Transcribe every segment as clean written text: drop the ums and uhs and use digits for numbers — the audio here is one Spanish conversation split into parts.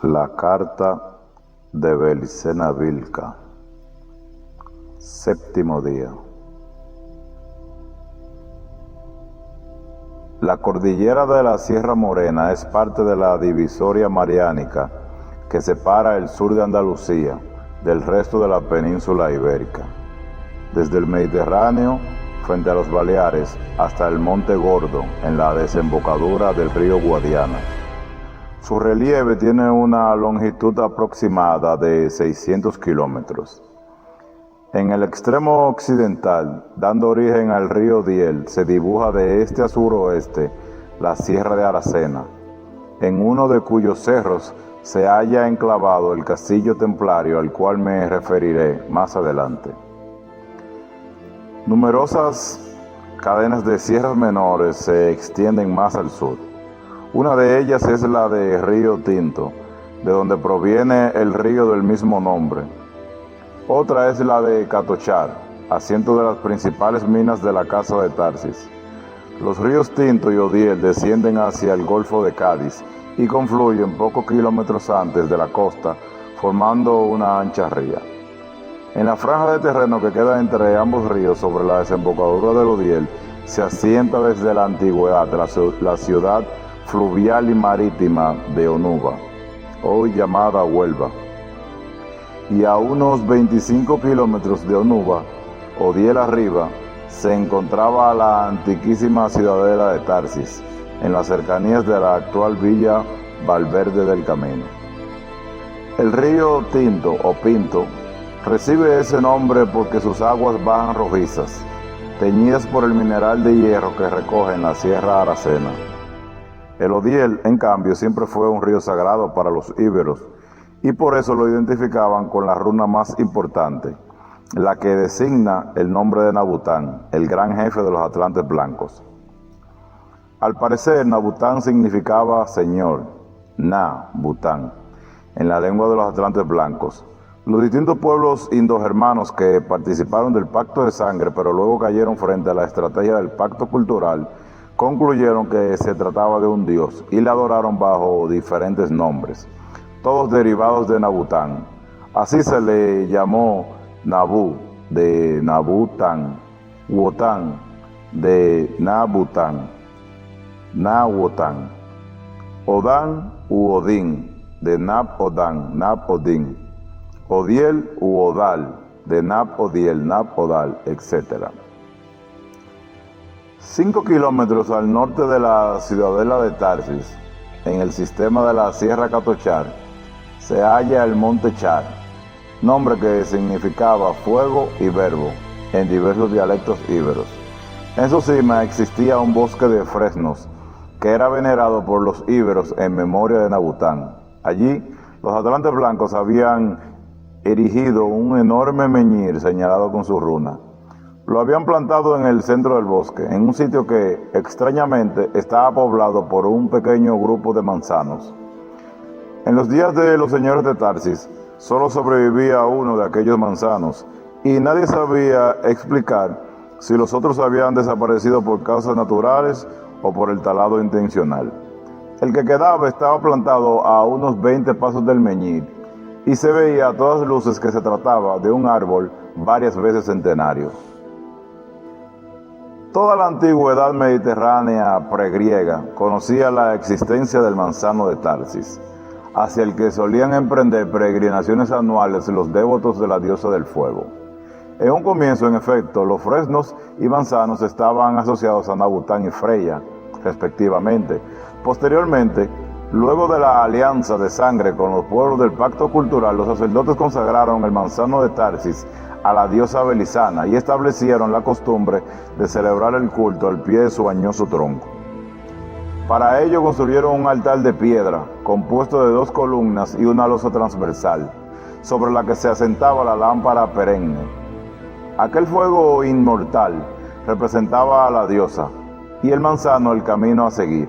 La carta de Belicena Vilca. Séptimo día. La cordillera de la Sierra Morena es parte de la divisoria mariánica que separa el sur de Andalucía del resto de la península ibérica, desde el Mediterráneo frente a los Baleares hasta el Monte Gordo en la desembocadura del río Guadiana. Su relieve tiene una longitud aproximada de 600 kilómetros. En el extremo occidental, dando origen al río Diel, se dibuja de este a suroeste la Sierra de Aracena, en uno de cuyos cerros se halla enclavado el castillo templario al cual me referiré más adelante. Numerosas cadenas de sierras menores se extienden más al sur. Una de ellas es la de Río Tinto, de donde proviene el río del mismo nombre. Otra es la de Catochar, asiento de las principales minas de la Casa de Tarsis. Los ríos Tinto y Odiel descienden hacia el Golfo de Cádiz y confluyen pocos kilómetros antes de la costa, formando una ancha ría. En la franja de terreno que queda entre ambos ríos sobre la desembocadura del Odiel, se asienta desde la antigüedad la ciudad fluvial y marítima de Onuba, hoy llamada Huelva. Y a unos 25 kilómetros de Onuba, Odiel arriba, se encontraba la antiquísima ciudadela de Tarsis, en las cercanías de la actual villa Valverde del Camino. El río Tinto o Pinto recibe ese nombre porque sus aguas bajan rojizas, teñidas por el mineral de hierro que recoge en la Sierra Aracena. El Odiel, en cambio, siempre fue un río sagrado para los íberos, y por eso lo identificaban con la runa más importante, la que designa el nombre de Nabután, el gran jefe de los atlantes blancos. Al parecer, Nabután significaba señor, Na-Bután, en la lengua de los atlantes blancos. Los distintos pueblos indogermanos que participaron del pacto de sangre, pero luego cayeron frente a la estrategia del pacto cultural, concluyeron que se trataba de un dios y le adoraron bajo diferentes nombres, todos derivados de Nabután. Así se le llamó Nabú, de Nabután, Wotán, de Nabután, Nahuotán, Odán u Odín, de Nab-Odán, Nab-Odín, Odiel u Odal, de Nab-Odiel, Nab-Odal, etc. 5 kilómetros al norte de la ciudadela de Tarsis, en el sistema de la Sierra Catochar, se halla el Monte Char, nombre que significaba fuego y verbo en diversos dialectos íberos. En su cima existía un bosque de fresnos que era venerado por los íberos en memoria de Nabután. Allí, los atlantes blancos habían erigido un enorme menhir señalado con su runa. Lo habían plantado en el centro del bosque, en un sitio que, extrañamente, estaba poblado por un pequeño grupo de manzanos. En los días de los señores de Tarsis, solo sobrevivía uno de aquellos manzanos, y nadie sabía explicar si los otros habían desaparecido por causas naturales o por el talado intencional. El que quedaba estaba plantado a unos 20 pasos del menhir, y se veía a todas luces que se trataba de un árbol varias veces centenario. Toda la antigüedad mediterránea pregriega conocía la existencia del manzano de Tarsis, hacia el que solían emprender peregrinaciones anuales los devotos de la diosa del fuego. En un comienzo, en efecto, los fresnos y manzanos estaban asociados a Nabután y Freya, respectivamente. Posteriormente, luego de la alianza de sangre con los pueblos del pacto cultural, los sacerdotes consagraron el manzano de Tarsis a la diosa Belisana y establecieron la costumbre de celebrar el culto al pie de su añoso tronco. Para ello construyeron un altar de piedra, compuesto de 2 columnas y una losa transversal, sobre la que se asentaba la lámpara perenne. Aquel fuego inmortal representaba a la diosa, y el manzano el camino a seguir.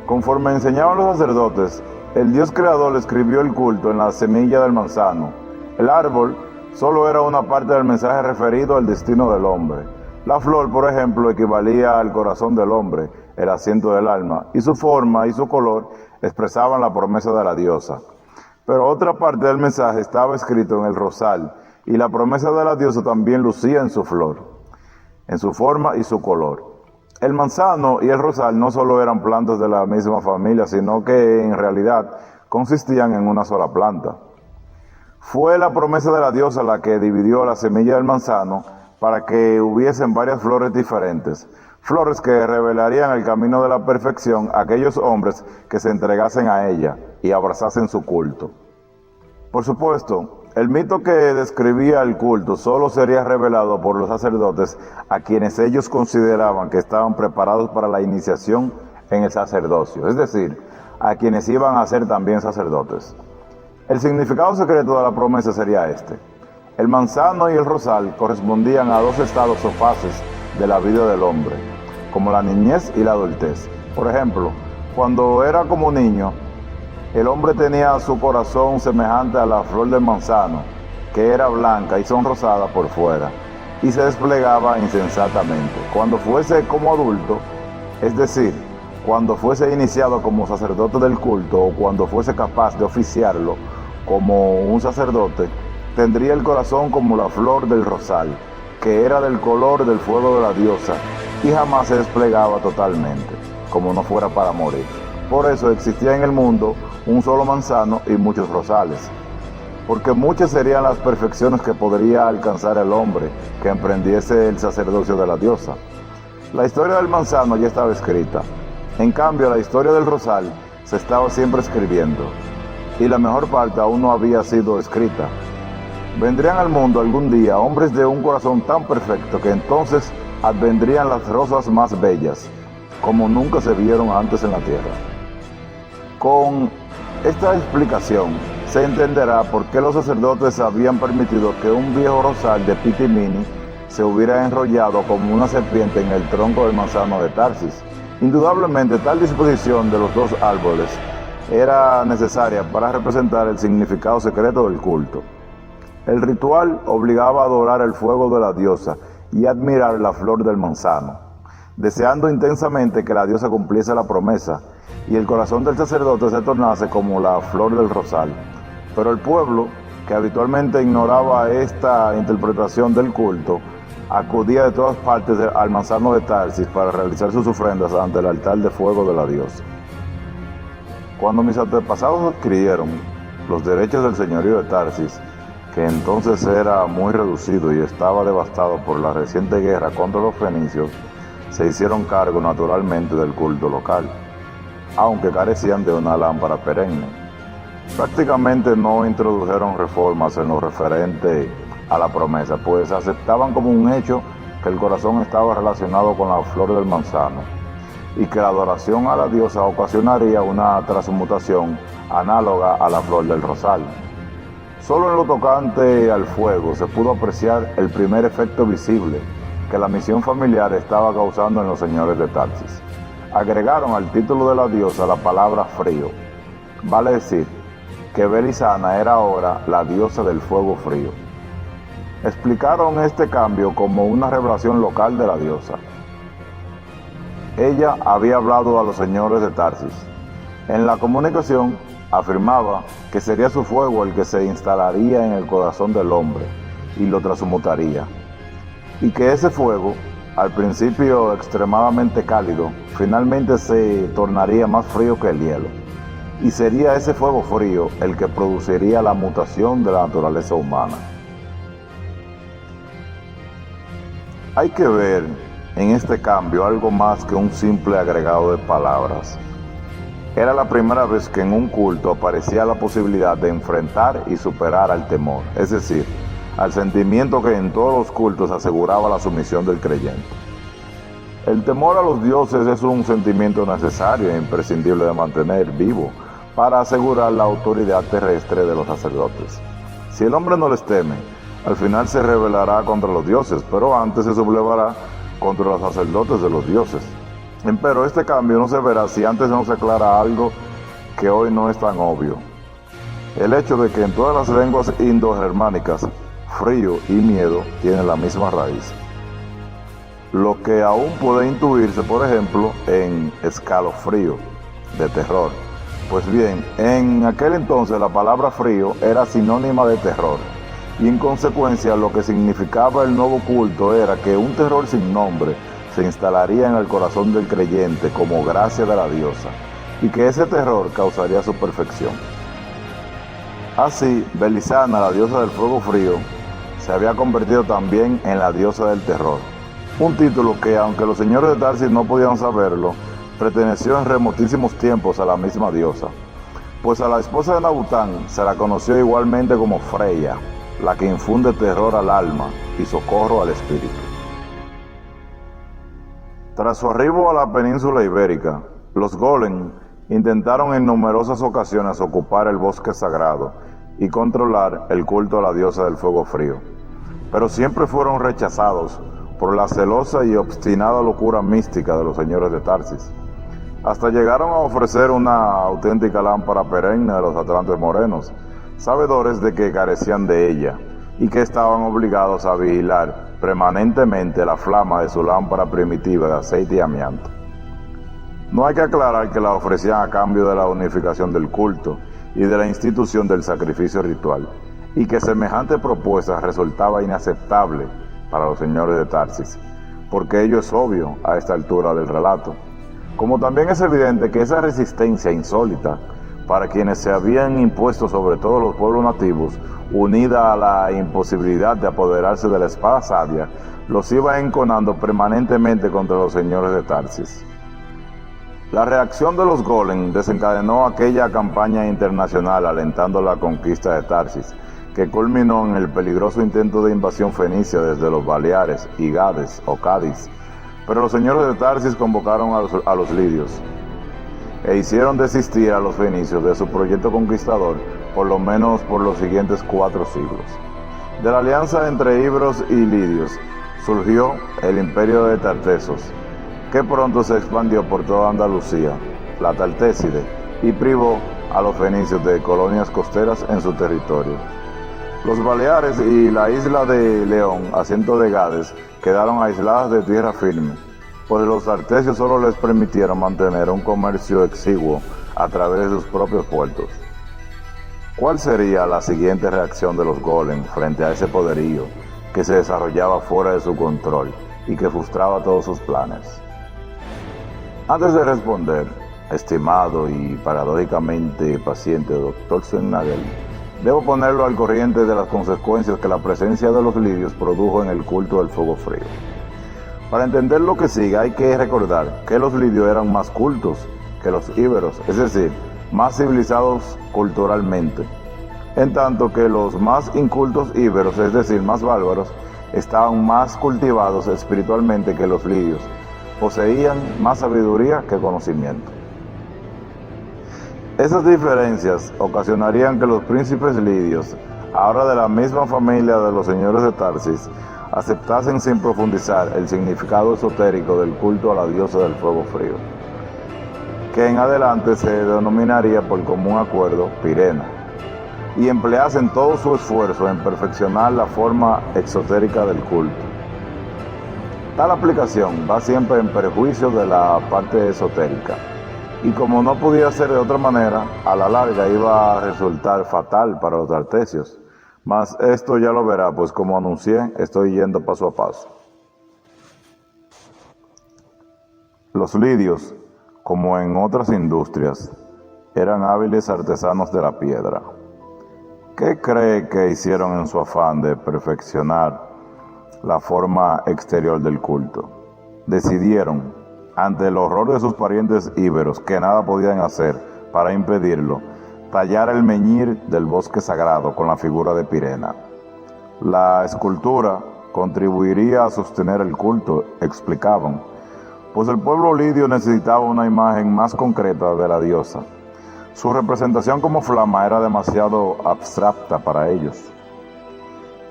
Conforme enseñaban los sacerdotes, el Dios creador escribió el culto en la semilla del manzano. El árbol solo era una parte del mensaje referido al destino del hombre. La flor, por ejemplo, equivalía al corazón del hombre, el asiento del alma, y su forma y su color expresaban la promesa de la diosa. Pero otra parte del mensaje estaba escrito en el rosal, y la promesa de la diosa también lucía en su flor, en su forma y su color. El manzano y el rosal no solo eran plantas de la misma familia, sino que en realidad consistían en una sola planta. Fue la promesa de la diosa la que dividió la semilla del manzano para que hubiesen varias flores diferentes, flores que revelarían el camino de la perfección a aquellos hombres que se entregasen a ella y abrazasen su culto. Por supuesto, el mito que describía el culto solo sería revelado por los sacerdotes a quienes ellos consideraban que estaban preparados para la iniciación en el sacerdocio, es decir, a quienes iban a ser también sacerdotes. El significado secreto de la promesa sería este. El manzano y el rosal correspondían a dos estados o fases de la vida del hombre, como la niñez y la adultez. Por ejemplo, cuando era como niño, el hombre tenía su corazón semejante a la flor del manzano, que era blanca y sonrosada por fuera, y se desplegaba insensatamente. Cuando fuese como adulto, es decir, cuando fuese iniciado como sacerdote del culto o cuando fuese capaz de oficiarlo como un sacerdote, tendría el corazón como la flor del rosal, que era del color del fuego de la diosa y jamás se desplegaba totalmente, como no fuera para morir. Por eso existía en el mundo un solo manzano y muchos rosales, porque muchas serían las perfecciones que podría alcanzar el hombre que emprendiese el sacerdocio de la diosa. La historia del manzano ya estaba escrita, en cambio la historia del rosal se estaba siempre escribiendo, y la mejor parte aún no había sido escrita. Vendrían al mundo algún día hombres de un corazón tan perfecto que entonces advendrían las rosas más bellas, como nunca se vieron antes en la tierra. Con esta explicación se entenderá por qué los sacerdotes habían permitido que un viejo rosal de Pitimini se hubiera enrollado como una serpiente en el tronco del manzano de Tarsis. Indudablemente tal disposición de los dos árboles era necesaria para representar el significado secreto del culto. El ritual obligaba a adorar el fuego de la diosa y admirar la flor del manzano, deseando intensamente que la diosa cumpliese la promesa y el corazón del sacerdote se tornase como la flor del rosal. Pero el pueblo, que habitualmente ignoraba esta interpretación del culto, acudía de todas partes al manzano de Tarsis para realizar sus ofrendas ante el altar de fuego de la diosa. Cuando mis antepasados adquirieron los derechos del señorío de Tarsis, que entonces era muy reducido y estaba devastado por la reciente guerra contra los fenicios, se hicieron cargo naturalmente del culto local, aunque carecían de una lámpara perenne. Prácticamente no introdujeron reformas en lo referente a la promesa, pues aceptaban como un hecho que el corazón estaba relacionado con la flor del manzano y que la adoración a la diosa ocasionaría una transmutación análoga a la flor del rosal. Solo en lo tocante al fuego se pudo apreciar el primer efecto visible que la misión familiar estaba causando en los señores de Tarsis. Agregaron al título de la diosa la palabra frío, vale decir que Belisana era ahora la diosa del fuego frío. Explicaron este cambio como una revelación local de la diosa. Ella había hablado a los señores de Tarsis. En la comunicación afirmaba que sería su fuego el que se instalaría en el corazón del hombre y lo transmutaría, y que ese fuego, al principio extremadamente cálido, finalmente se tornaría más frío que el hielo, y sería ese fuego frío el que produciría la mutación de la naturaleza humana. Hay que ver en este cambio algo más que un simple agregado de palabras. Era la primera vez que en un culto aparecía la posibilidad de enfrentar y superar al temor, es decir, al sentimiento que en todos los cultos aseguraba la sumisión del creyente. El temor a los dioses es un sentimiento necesario e imprescindible de mantener vivo para asegurar la autoridad terrestre de los sacerdotes. Si el hombre no les teme, al final se rebelará contra los dioses, pero antes se sublevará contra los sacerdotes de los dioses. Pero este cambio no se verá si antes no se aclara algo que hoy no es tan obvio. El hecho de que en todas las lenguas indogermánicas, frío y miedo tienen la misma raíz. Lo que aún puede intuirse, por ejemplo, en escalofrío, de terror, Pues bien, en aquel entonces la palabra frío era sinónima de terror, y en consecuencia lo que significaba el nuevo culto era que un terror sin nombre se instalaría en el corazón del creyente como gracia de la diosa, y que ese terror causaría su perfección. Así, Belisana, la diosa del fuego frío, se había convertido también en la diosa del terror, un título que, aunque los señores de Tarsis no podían saberlo, perteneció en remotísimos tiempos a la misma diosa, pues a la esposa de Nabután se la conoció igualmente como Freya, la que infunde terror al alma y socorro al espíritu. Tras su arribo a la península ibérica, los golem intentaron en numerosas ocasiones ocupar el bosque sagrado y controlar el culto a la diosa del fuego frío, pero siempre fueron rechazados por la celosa y obstinada locura mística de los señores de Tarsis. Hasta llegaron a ofrecer una auténtica lámpara perenne a los atlantes morenos, sabedores de que carecían de ella y que estaban obligados a vigilar permanentemente la flama de su lámpara primitiva de aceite y amianto. No hay que aclarar que la ofrecían a cambio de la unificación del culto y de la institución del sacrificio ritual, y que semejante propuesta resultaba inaceptable para los señores de Tarsis, porque ello es obvio a esta altura del relato. Como también es evidente que esa resistencia insólita para quienes se habían impuesto sobre todos los pueblos nativos, unida a la imposibilidad de apoderarse de la espada sabia, los iba enconando permanentemente contra los señores de Tarsis. La reacción de los golem desencadenó aquella campaña internacional alentando la conquista de Tarsis, que culminó en el peligroso intento de invasión fenicia desde los Baleares y Gades o Cádiz, pero los señores de Tarsis convocaron a los lidios e hicieron desistir a los fenicios de su proyecto conquistador, por lo menos por los siguientes 4 siglos. De la alianza entre íberos y lidios surgió el imperio de Tartesos, que pronto se expandió por toda Andalucía, la Tartéside, y privó a los fenicios de colonias costeras en su territorio. Los Baleares y la isla de León, asiento de Gades, quedaron aisladas de tierra firme, pues los tartesios solo les permitieron mantener un comercio exiguo a través de sus propios puertos. ¿Cuál sería la siguiente reacción de los golem frente a ese poderío que se desarrollaba fuera de su control y que frustraba todos sus planes? Antes de responder, estimado y paradójicamente paciente Dr. Sennagel, debo ponerlo al corriente de las consecuencias que la presencia de los lidios produjo en el culto del fuego frío. Para entender lo que sigue hay que recordar que los lidios eran más cultos que los íberos, es decir, más civilizados culturalmente, en tanto que los más incultos íberos, es decir, más bárbaros, estaban más cultivados espiritualmente que los lidios, poseían más sabiduría que conocimiento. Esas diferencias ocasionarían que los príncipes lidios, ahora de la misma familia de los señores de Tarsis, aceptasen sin profundizar el significado esotérico del culto a la diosa del fuego frío, que en adelante se denominaría por común acuerdo Pirena, y empleasen todo su esfuerzo en perfeccionar la forma exotérica del culto. Tal aplicación va siempre en perjuicio de la parte esotérica, y como no podía ser de otra manera, a la larga iba a resultar fatal para los tartesios. Mas esto ya lo verá, pues como anuncié, estoy yendo paso a paso. Los lidios, como en otras industrias, eran hábiles artesanos de la piedra. ¿Qué cree que hicieron en su afán de perfeccionar la forma exterior del culto? Decidieron, ante el horror de sus parientes íberos, que nada podían hacer para impedirlo, tallar el meñir del bosque sagrado con la figura de Pirena. La escultura contribuiría a sostener el culto, explicaban, pues el pueblo lidio necesitaba una imagen más concreta de la diosa. Su representación como flama era demasiado abstracta para ellos.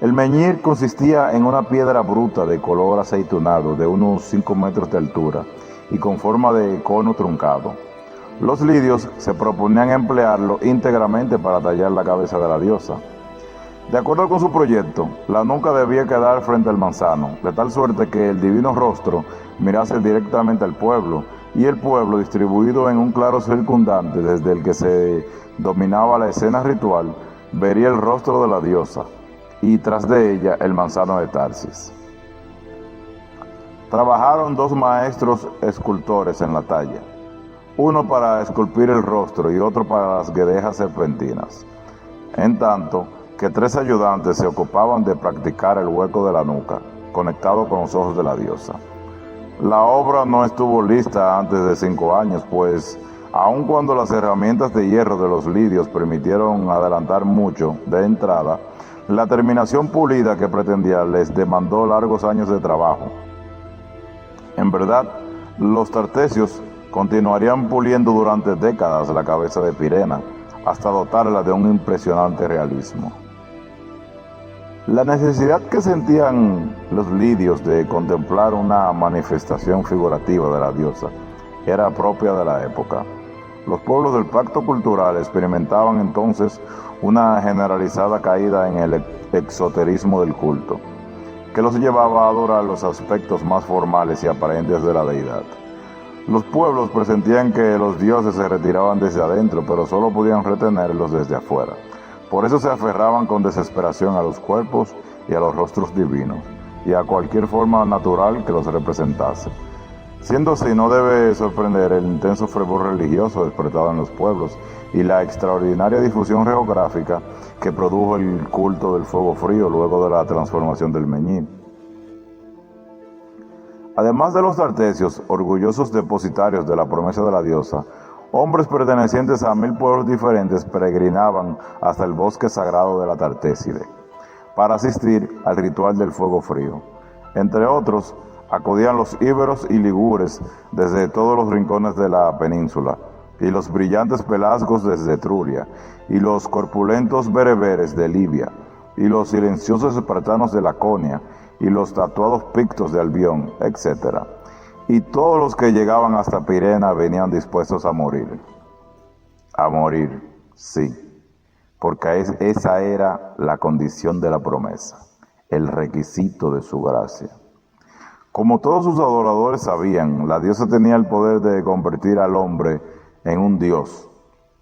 El meñir consistía en una piedra bruta de color aceitunado de unos 5 metros de altura y con forma de cono truncado. Los lidios se proponían emplearlo íntegramente para tallar la cabeza de la diosa. De acuerdo con su proyecto, la nuca debía quedar frente al manzano, de tal suerte que el divino rostro mirase directamente al pueblo y el pueblo, distribuido en un claro circundante desde el que se dominaba la escena ritual, vería el rostro de la diosa, y tras de ella el manzano de Tarsis. Trabajaron 2 maestros escultores en la talla, uno para esculpir el rostro y otro para las guedejas serpentinas, en tanto que 3 ayudantes se ocupaban de practicar el hueco de la nuca, conectado con los ojos de la diosa. La obra no estuvo lista antes de 5 años, pues aun cuando las herramientas de hierro de los lidios permitieron adelantar mucho de entrada, la terminación pulida que pretendía les demandó largos años de trabajo. En verdad, los tartesios continuarían puliendo durante décadas la cabeza de Pirena, hasta dotarla de un impresionante realismo. La necesidad que sentían los lidios de contemplar una manifestación figurativa de la diosa era propia de la época. Los pueblos del pacto cultural experimentaban entonces una generalizada caída en el exoterismo del culto, que los llevaba a adorar los aspectos más formales y aparentes de la deidad. Los pueblos presentían que los dioses se retiraban desde adentro, pero solo podían retenerlos desde afuera. Por eso se aferraban con desesperación a los cuerpos y a los rostros divinos, y a cualquier forma natural que los representase. Siendo así, no debe sorprender el intenso fervor religioso despertado en los pueblos y la extraordinaria difusión geográfica que produjo el culto del fuego frío luego de la transformación del Meñique. Además de los tartesios, orgullosos depositarios de la promesa de la diosa, hombres pertenecientes a 1000 pueblos diferentes peregrinaban hasta el bosque sagrado de la Tartéside para asistir al ritual del fuego frío. Entre otros, acudían los íberos y ligures desde todos los rincones de la península, y los brillantes pelasgos desde Etruria, y los corpulentos bereberes de Libia, y los silenciosos espartanos de Laconia, y los tatuados pictos de Albión, etc. Y todos los que llegaban hasta Pirena venían dispuestos a morir. A morir, sí, porque esa era la condición de la promesa, el requisito de su gracia. Como todos sus adoradores sabían, la diosa tenía el poder de convertir al hombre en un dios,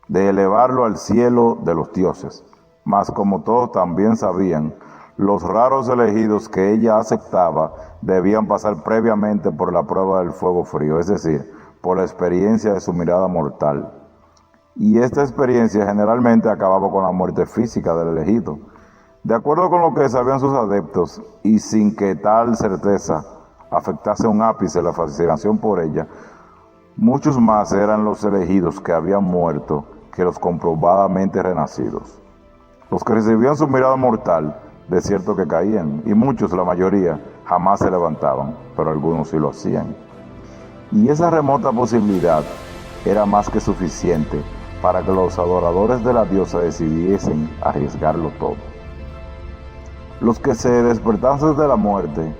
de elevarlo al cielo de los dioses. Mas como todos también sabían, los raros elegidos que ella aceptaba debían pasar previamente por la prueba del fuego frío, es decir, por la experiencia de su mirada mortal. Y esta experiencia generalmente acababa con la muerte física del elegido. De acuerdo con lo que sabían sus adeptos, y sin que tal certeza afectase un ápice la fascinación por ella, muchos más eran los elegidos que habían muerto que los comprobadamente renacidos. Los que recibían su mirada mortal, de cierto que caían, y muchos, la mayoría, jamás se levantaban, pero algunos sí lo hacían. Y esa remota posibilidad era más que suficiente para que los adoradores de la diosa decidiesen arriesgarlo todo. Los que se despertasen de la muerte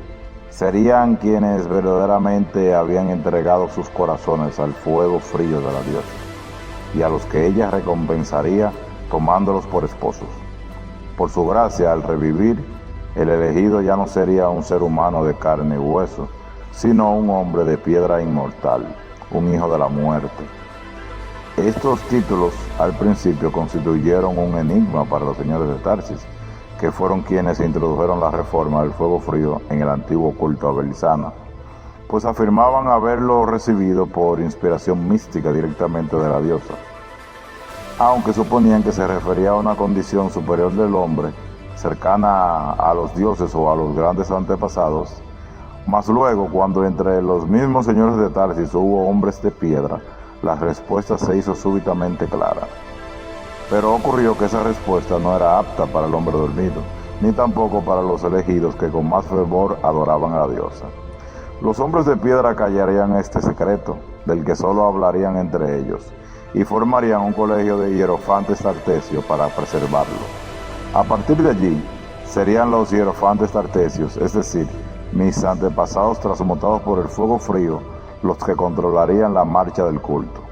serían quienes verdaderamente habían entregado sus corazones al fuego frío de la diosa, y a los que ella recompensaría tomándolos por esposos. Por su gracia, al revivir, el elegido ya no sería un ser humano de carne y hueso, sino un hombre de piedra inmortal, un hijo de la muerte. Estos títulos al principio constituyeron un enigma para los señores de Tarsis, que fueron quienes introdujeron la reforma del fuego frío en el antiguo culto a Belisana, pues afirmaban haberlo recibido por inspiración mística directamente de la diosa, aunque suponían que se refería a una condición superior del hombre, cercana a los dioses o a los grandes antepasados. Mas luego, cuando entre los mismos señores de Tarsis hubo hombres de piedra, la respuesta se hizo súbitamente clara. Pero ocurrió que esa respuesta no era apta para el hombre dormido, ni tampoco para los elegidos que con más fervor adoraban a la diosa. Los hombres de piedra callarían este secreto, del que solo hablarían entre ellos, y formarían un colegio de hierofantes tartesios para preservarlo. A partir de allí, serían los hierofantes tartesios, es decir, mis antepasados transmutados por el fuego frío, los que controlarían la marcha del culto.